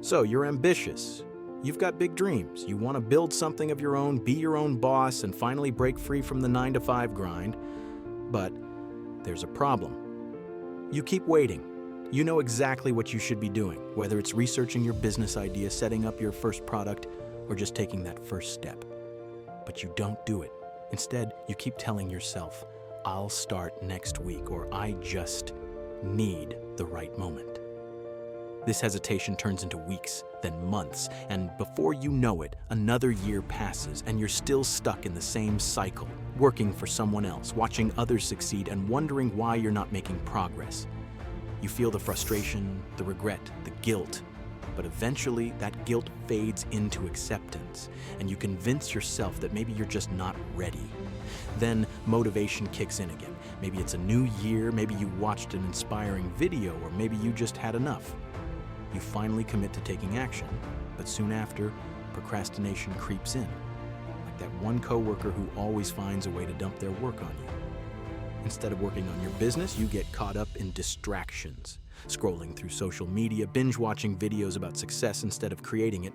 So you're ambitious. You've got big dreams. You want to build something of your own, be your own boss, and finally break free from the 9-to-5 grind. But there's a problem. You keep waiting. You know exactly what you should be doing, whether it's researching your business idea, setting up your first product, or just taking that first step. But you don't do it. Instead, you keep telling yourself, I'll start next week, or I just need the right moment. This hesitation turns into weeks, then months, and before you know it, another year passes and you're still stuck in the same cycle, working for someone else, watching others succeed, and wondering why you're not making progress. You feel the frustration, the regret, the guilt, but eventually that guilt fades into acceptance, and you convince yourself that maybe you're just not ready. Then motivation kicks in again. Maybe it's a new year, maybe you watched an inspiring video, or maybe you just had enough. You finally commit to taking action, but soon after, procrastination creeps in, like that one coworker who always finds a way to dump their work on you. Instead of working on your business, you get caught up in distractions, scrolling through social media, binge-watching videos about success instead of creating it.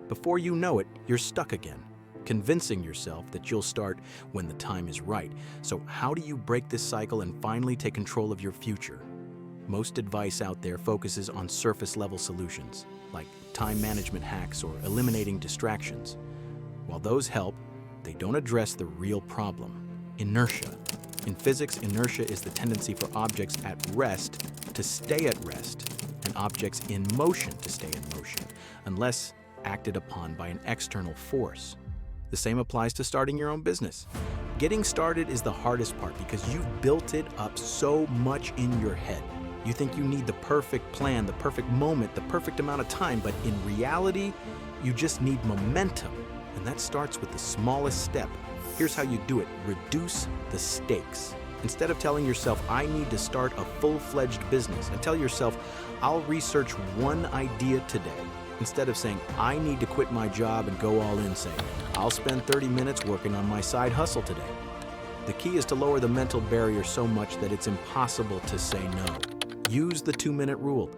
Before you know it, you're stuck again, convincing yourself that you'll start when the time is right. So how do you break this cycle and finally take control of your future? Most advice out there focuses on surface-level solutions, like time management hacks or eliminating distractions. While those help, they don't address the real problem: inertia. In physics, inertia is the tendency for objects at rest to stay at rest, and objects in motion to stay in motion, unless acted upon by an external force. The same applies to starting your own business. Getting started is the hardest part because you've built it up so much in your head. You think you need the perfect plan, the perfect moment, the perfect amount of time, but in reality, you just need momentum, and that starts with the smallest step. Here's how you do it. Reduce the stakes. Instead of telling yourself, I need to start a full-fledged business, and tell yourself, I'll research one idea today. Instead of saying, I need to quit my job and go all in, say, I'll spend 30 minutes working on my side hustle today. The key is to lower the mental barrier so much that it's impossible to say no. Use the 2-minute rule.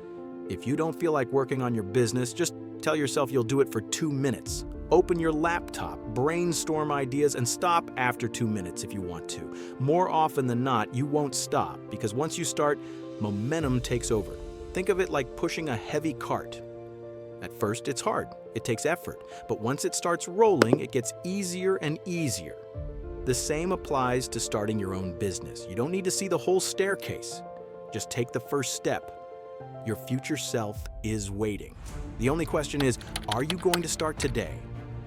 If you don't feel like working on your business, just tell yourself you'll do it for 2 minutes. Open your laptop, brainstorm ideas, and stop after 2 minutes if you want to. More often than not, you won't stop, because once you start, momentum takes over. Think of it like pushing a heavy cart. At first, it's hard. It takes effort. But once it starts rolling, it gets easier and easier. The same applies to starting your own business. You don't need to see the whole staircase. Just take the first step. Your future self is waiting. The only question is, are you going to start today?